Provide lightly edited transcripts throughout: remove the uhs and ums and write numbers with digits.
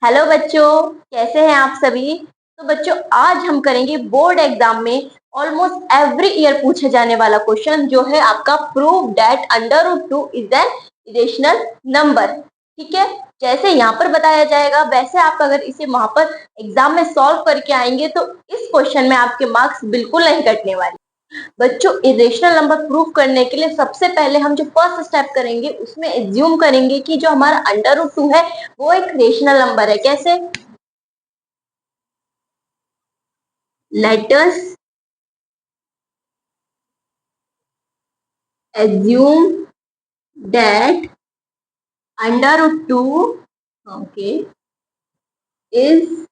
Hello बच्चों, कैसे हैं आप सभी। तो बच्चों, आज हम करेंगे बोर्ड एग्जाम में ऑलमोस्ट एवरी ईयर पूछे जाने वाला क्वेश्चन, जो है आपका prove that under root two is an irrational number. ठीक है, जैसे यहाँ पर बताया जाएगा वैसे आप अगर इसे वहां पर एग्जाम में सॉल्व करके आएंगे तो इस क्वेश्चन में आपके मार्क्स बिल्कुल नहीं कटने वाले। बच्चों, इरेशनल नंबर प्रूव करने के लिए सबसे पहले हम जो फर्स्ट स्टेप करेंगे उसमें एज्यूम करेंगे कि जो हमारा अंडर रूट टू है वो एक रेशनल नंबर है। कैसे? Let us assume that under root 2, okay, is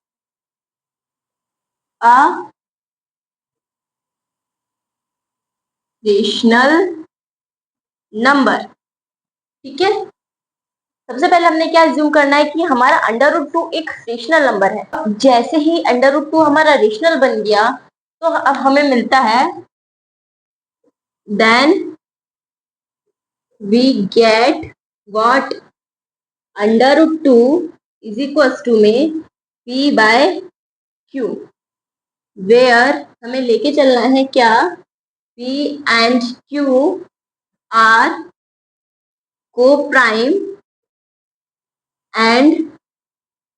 a rational number। ठीक है, सबसे पहले हमने क्या एज्यूम करना है कि हमारा अंडर रूट टू एक रेशनल नंबर है। जैसे ही अंडर रूट टू हमारा रेशनल बन गया तो अब हमें मिलता है then we get what under root two is equals to में p बाय q, वेयर हमें लेके चलना है क्या, p and q are coprime and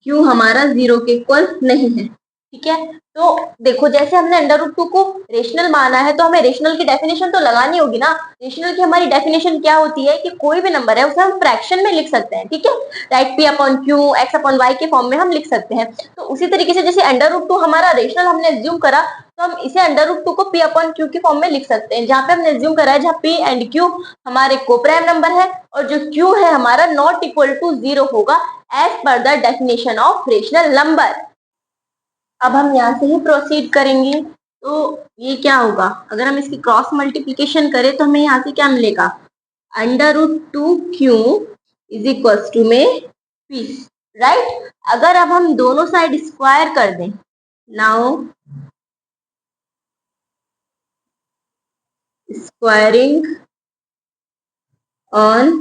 q हमारा 0 के इक्वल नहीं है। ठीक है, तो देखो जैसे हमने अंडर रूट टू को रेशनल माना है तो हमें रेशनल की डेफिनेशन तो लगानी होगी ना। रेशनल की हमारी डेफिनेशन क्या होती है कि कोई भी नंबर है उसे हम फ्रैक्शन में लिख सकते हैं। ठीक है, right, p upon q x upon y के फॉर्म में हम लिख सकते हैं। तो उसी तरीके से जैसे अंडर रूट टू हमारा रेशनल हमने एज्यूम करा तो हम इसे अंडर रूट टू को p अपॉन क्यू के फॉर्म में लिख सकते हैं, जहां पे हमने एज्यूम करा है जहां p एंड q हमारे कोप्राइम नंबर है और जो q है हमारा नॉट इक्वल टू 0 होगा as per the definition of rational number. अब हम यहाँ से ही प्रोसीड करेंगे तो ये क्या होगा, अगर हम इसकी क्रॉस मल्टीप्लीकेशन करें तो हमें यहाँ से क्या मिलेगा, under root two q is equal to में पी। राइट, अगर अब हम दोनों साइड स्क्वायर कर दें, now squaring on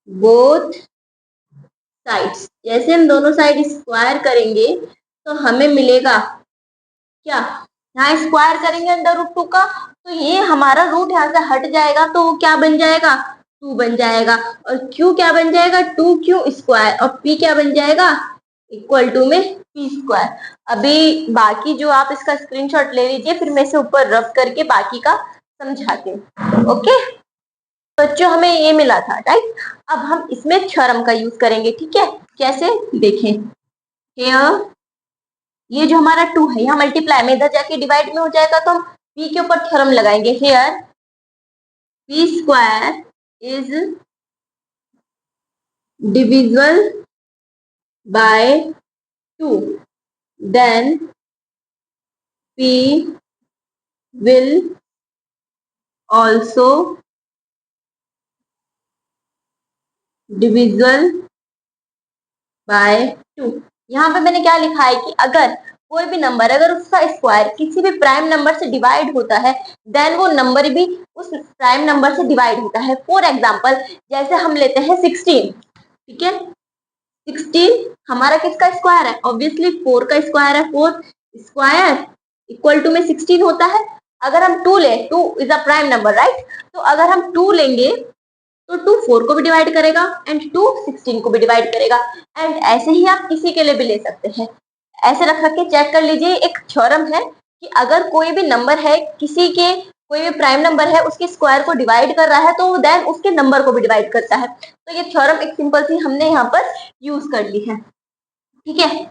both sides, जैसे हम दोनों साइड स्क्वायर करेंगे तो हमें मिलेगा क्या, यहाँ स्क्वायर करेंगे अंडर रूट टू का तो ये हमारा रूट यहाँ से हट जाएगा तो वो क्या बन जाएगा, 2 बन जाएगा। और q क्या बन जाएगा, 2q स्क्वायर, और p क्या बन जाएगा, इक्वल टू में p स्क्वायर। अभी बाकी जो आप इसका स्क्रीनशॉट ले लीजिए, फिर मैं इसे ऊपर रब करके बाकी का समझाती हूँ। ओके बच्चों, हमें ये मिला था राइट। अब हम इसमें थ्योरम का यूज करेंगे। ठीक है, कैसे देखें, हियर ये जो हमारा 2 है यहाँ मल्टीप्लाई में इधर जाके डिवाइड में हो जाएगा तो हम p के ऊपर थ्योरम लगाएंगे। Here p square is divisible by 2, then p will also divisible by 2। यहाँ पे मैंने क्या लिखा है कि अगर कोई भी नंबर अगर उसका स्क्वायर किसी भी प्राइम नंबर से डिवाइड होता है देन वो नंबर भी उस प्राइम नंबर से डिवाइड होता है। फॉर एग्जांपल जैसे हम लेते हैं 16। ठीक है, 16 हमारा किसका स्क्वायर है, ऑब्वियसली 4 का स्क्वायर है। 4 स्क्वायर इक्वल टू में 16 होता है। अगर हम 2 ले, 2 is a prime number right, तो अगर हम 2 लेंगे तो 2 4 को भी डिवाइड करेगा एंड 2 16 को भी डिवाइड करेगा। एंड ऐसे ही आप किसी के लिए भी ले सकते हैं। ऐसे रख के चेक कर लीजिए, एक थ्योरम है कि अगर कोई भी नंबर है किसी के, कोई भी प्राइम नंबर है उसके स्क्वायर को डिवाइड कर रहा है तो देन उसके नंबर को भी डिवाइड करता है। तो ये थ्योरम एक सिंपल सी हमने यहाँ पर यूज कर ली है। ठीक है,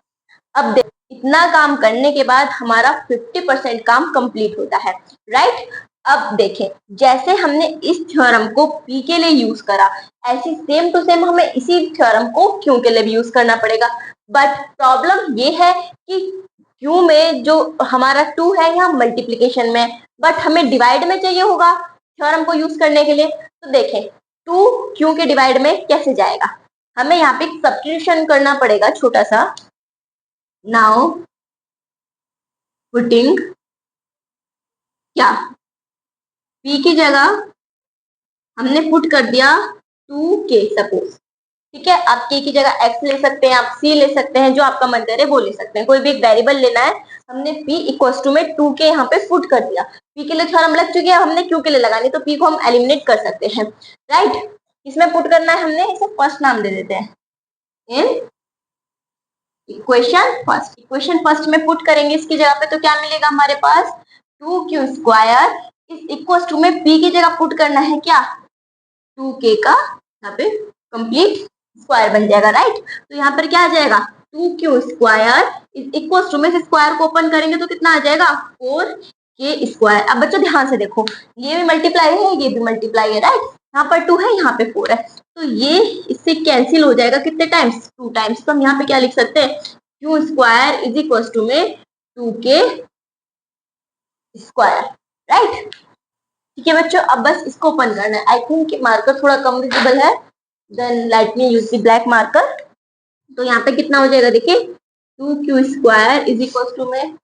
अब इतना काम करने के बाद हमारा 50% काम कंप्लीट होता है। राइट, अब देखें जैसे हमने इस थ्योरम को p के लिए यूज करा, ऐसी सेम टू सेम हमें इसी थ्योरम को q के लिए भी यूज करना पड़ेगा। बट प्रॉब्लम ये है कि q में जो हमारा 2 है यहाँ मल्टीप्लीकेशन में, बट हमें डिवाइड में चाहिए होगा थ्योरम को यूज करने के लिए। तो देखें 2 q के डिवाइड में कैसे जाएगा, हमें यहाँ पे सब्स्टिट्यूशन करना पड़ेगा छोटा सा। नाउ पुटिंग क्या, p की जगह हमने पुट कर दिया 2k सपोज, ठीक है, आप k की जगह x ले सकते हैं, आप c ले सकते हैं, जो आपका मन करे वो ले सकते हैं, कोई भी एक वेरिएबल लेना है। हमने p इक्वल टू में 2k यहाँ पे पुट कर दिया, p के लिए थ्योरम लग चुकी है, हमने q के लिए लगानी, तो p को हम एलिमिनेट कर सकते हैं, राइट। इसमें पुट करना है, हमने इसे फर्स्ट नाम दे देते हैं, इन इक्वेशन फर्स्ट में पुट करेंगे इसकी जगह पे, तो क्या मिलेगा हमारे पास 2q square is equal to में p की जगह पुट करना है क्या 2k का यहाँ पे कंप्लीट स्क्वायर बन जाएगा, राइट। तो यहाँ पर क्या आ जाएगा 2q square is equal to में से स्क्वायर को ओपन करेंगे तो कितना आ जाएगा 4k स्क्वायर। अब बच्चों ध्यान से देखो, ये भी मल्टीप्लाई है, ये भी मल्टीप्लाई है, राइट। यहाँ पर 2 है, यहाँ पे 4 है, तो ये इससे कैंसिल हो जाएगा कितने टाइम्स 2 टाइम्स। तो हम यहाँ पे क्या लिख सकते हैं q square is equal to में 2k स्क्वायर, राइट। ठीक है बच्चों, अब बस इसको ओपन करना है। आई थिंक मार्कर थोड़ा कम विजिबल है, then let me use the black marker. तो यहाँ पे कितना हो जाएगा देखिए 2q square is equal to में,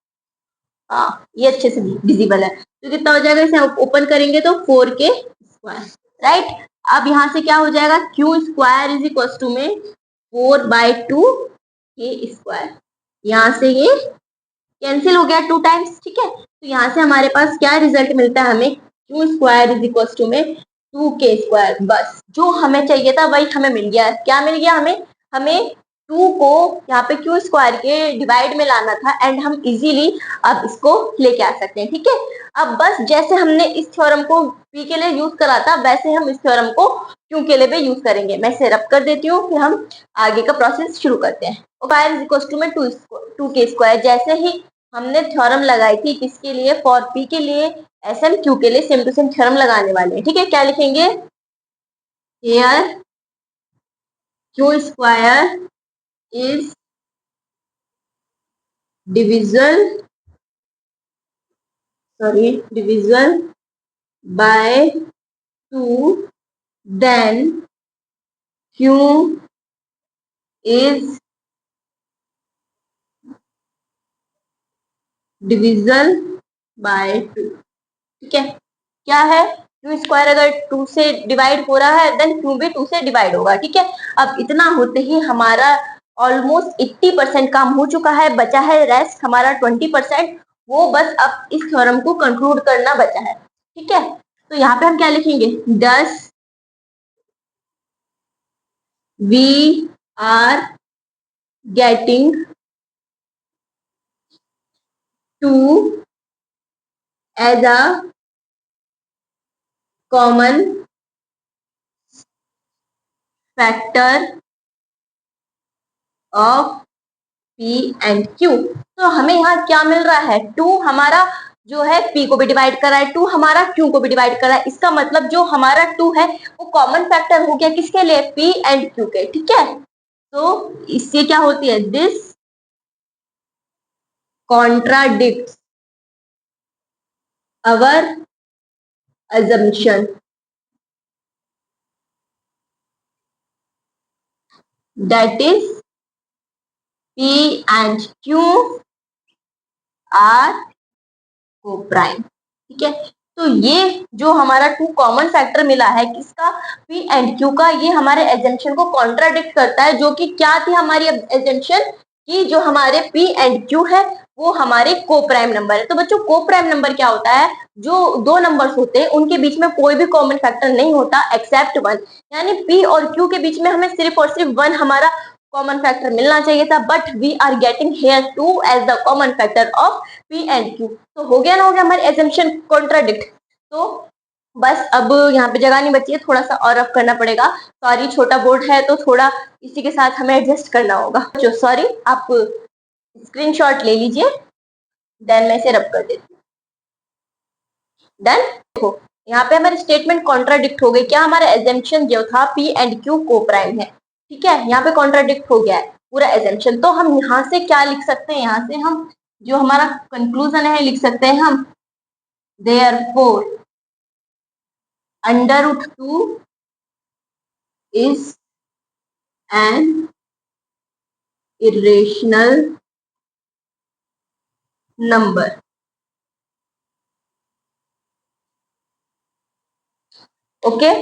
हाँ ये अच्छे से विजिबल है, तो कितना हो जाएगा, इसे ओपन करेंगे तो 4k स्क्वायर, राइट। अब यहाँ से क्या हो जाएगा q square is equal to में 4/2k स्क्वायर, यहाँ से ये कैंसिल हो गया 2 टाइम्स, ठीक है। तो यहाँ से हमारे पास क्या रिजल्ट मिलता है, हमें q square is equal to में 2k स्क्वायर। बस जो हमें चाहिए था वही हमें मिल गया। क्या मिल गया हमें, हमें 2 को यहाँ पे q स्क्वायर के डिवाइड में लाना था, एंड हम इजीली अब इसको लेके आ सकते हैं, ठीक है। अब बस जैसे हमने इस थ्योरम को p के लिए यूज करा था, वैसे हम इस थ्योरम को q के लिए भी यूज करेंगे। मैं इसे रब कर देती हूँ, फिर हम आगे का प्रोसेस शुरू करते हैं। स्क्वायर इज इक्वल टू में 2k स्क्वायर, जैसे ही हमने थ्योरम लगाई थी किसके लिए, फॉर p के लिए, एस एंड क्यू के लिए सेम टू सेम थ्योरम लगाने वाले हैं, ठीक है। क्या लिखेंगे here q square is divisible by 2, then q is divisible by 2, ठीक है। क्या है q स्क्वायर अगर 2 से डिवाइड हो रहा है, देन q भी 2 से डिवाइड होगा, ठीक है। अब इतना होते ही हमारा ऑलमोस्ट 80% काम हो चुका है, बचा है रेस्ट हमारा 20%, वो बस अब इस थ्योरम को कंक्लूड करना बचा है, ठीक है। तो यहाँ पे हम क्या लिखेंगे, दस we are getting to as a common factor of p and q। तो हमें यहाँ क्या मिल रहा है, 2 हमारा जो है p को भी डिवाइड कर रहा है, 2 हमारा q को भी डिवाइड कर रहा है। इसका मतलब जो हमारा 2 है वो कॉमन फैक्टर हो गया किसके लिए, p एंड q के, ठीक है। तो इससे क्या होती है, this contradicts our assumption that is p and q are co-prime, ठीक है। तो ये जो हमारा 2 कॉमन फैक्टर मिला है किसका, p एंड q का, ये हमारे एजम्पशन को कॉन्ट्राडिक्ट करता है, जो कि क्या थी हमारी एजम्पशन कि जो हमारे p एंड q है वो हमारे को प्राइम नंबर है। तो बच्चों को प्राइम नंबर क्या होता है, जो दो नंबर्स होते हैं उनके बीच में कोई भी कॉमन फैक्टर नहीं होता एक्सेप्ट 1, यानी p और q के बीच में हमें सिर्फ और सिर्फ 1 हमारा कॉमन फैक्टर मिलना चाहिए था, but we are getting here 2 as the common factor of p and q। तो हो गया ना, हो गया हमारी एजम्पशन कॉन्ट्राडिक्ट। तो बस अब यहाँ पे जगह नहीं बची है, थोड़ा सा और रफ करना पड़ेगा। सॉरी छोटा बोर्ड है तो थोड़ा इसी के साथ हमें एडजस्ट करना होगा। जो सॉरी, आप स्क्रीनशॉट ले लीजिए, देन मैं इसे रब कर देती हूँ। देन देखो यहाँ पे हमारी स्टेटमेंट कॉन्ट्राडिक्ट हो गई। क्या हमारा एजम्पशन जो था p एंड q को प्राइम है, ठीक है, यहाँ पे कॉन्ट्राडिक्ट हो गया है पूरा एजम्पशन। तो हम यहाँ से क्या लिख सकते हैं, यहाँ से हम जो हमारा कंक्लूजन है लिख सकते हैं हम, therefore under root 2 is an irrational number, okay.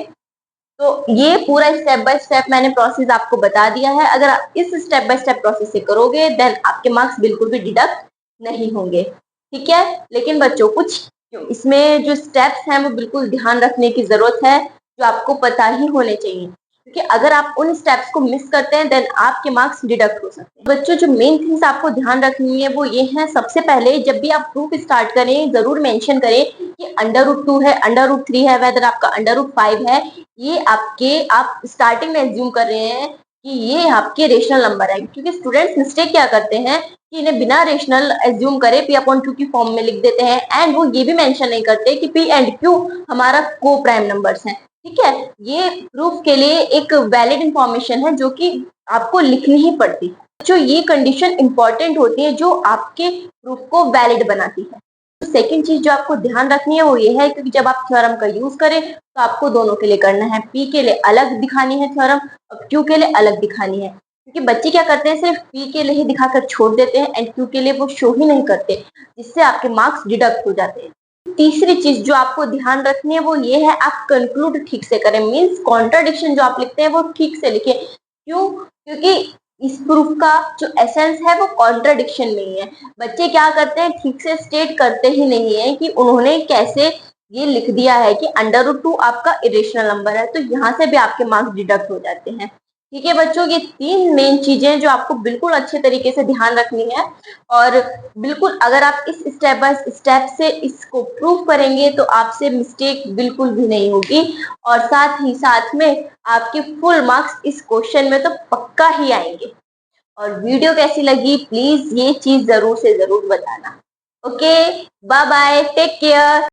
तो ये पूरा स्टेप बाय स्टेप मैंने प्रोसेस आपको बता दिया है। अगर आप इस स्टेप बाय स्टेप प्रोसेस से करोगे देन आपके मार्क्स बिल्कुल भी डिडक्ट नहीं होंगे, ठीक है। लेकिन बच्चों कुछ इसमें जो स्टेप्स हैं वो बिल्कुल ध्यान रखने की जरूरत है, जो आपको पता ही होने चाहिए, क्योंकि अगर आप उन स्टेप्स को मिस करते हैं देन आपके मार्क्स डिडक्ट हो सकते हैं। बच्चों जो मेन थिंग्स आपको ध्यान रखनी है वो ये है, सबसे पहले जब भी आप प्रूफ स्टार्ट करें जरूर मेंशन करें कि √2 है, √3 है, वेदर आपका √5 है। ये आप स्टार्टिंग में एज्यूम कर रहे हैं कि ये आपके रेशनल नंबर है, क्योंकि स्टूडेंट्स मिस्टेक क्या करते हैं कि इन्हें बिना रेशनल एज्यूम करे P/2 की फॉर्म में लिख देते हैं एंड वो ये भी मेंशन नहीं करते कि P एंड Q हमारा को प्राइम नंबर्स हैं, ठीक है। ये प्रूफ के लिए एक वैलिड इंफॉर्मेशन है जो कि आपको लिखनी ही पड़ती है। जो ये कंडीशन इंपॉर्टेंट होती है जो आपके प्रूफ को वैलिड बनाती है। सेकेंड चीज जो आपको ध्यान रखनी है वो ये है, क्योंकि जब आप थ्योरम का यूज करें तो आपको दोनों के लिए करना है, P के लिए अलग दिखानी है थ्योरम और Q के लिए अलग दिखानी है, क्योंकि बच्चे क्या करते हैं सिर्फ P के लिए ही दिखाकर छोड़ देते हैं एंड Q के लिए वो शो ही नहीं करते, जिससे आपके मार्क्स डिडक्ट हो जाते हैं। तीसरी चीज जो आपको ध्यान रखनी है वो ये है, आप कंक्लूड ठीक से करें, मीन्स कॉन्ट्राडिक्शन जो आप लिखते हैं वो ठीक से लिखें। क्यों? क्योंकि इस प्रूफ का जो एसेंस है वो कॉन्ट्राडिक्शन नहीं है। बच्चे क्या करते हैं ठीक से स्टेट करते ही नहीं है कि उन्होंने कैसे ये लिख दिया है कि √2 आपका इरेशनल नंबर है, तो यहाँ से भी आपके मार्क्स डिडक्ट हो जाते हैं, ठीक है बच्चों। ये 3 मेन चीजें जो आपको बिल्कुल अच्छे तरीके से ध्यान रखनी है, और बिल्कुल अगर आप इस स्टेप बाय स्टेप से इसको प्रूव करेंगे तो आपसे मिस्टेक बिल्कुल भी नहीं होगी, और साथ ही साथ में आपके फुल मार्क्स इस क्वेश्चन में तो पक्का ही आएंगे। और वीडियो कैसी लगी प्लीज ये चीज जरूर से जरूर बताना। Okay, bye bye, take care.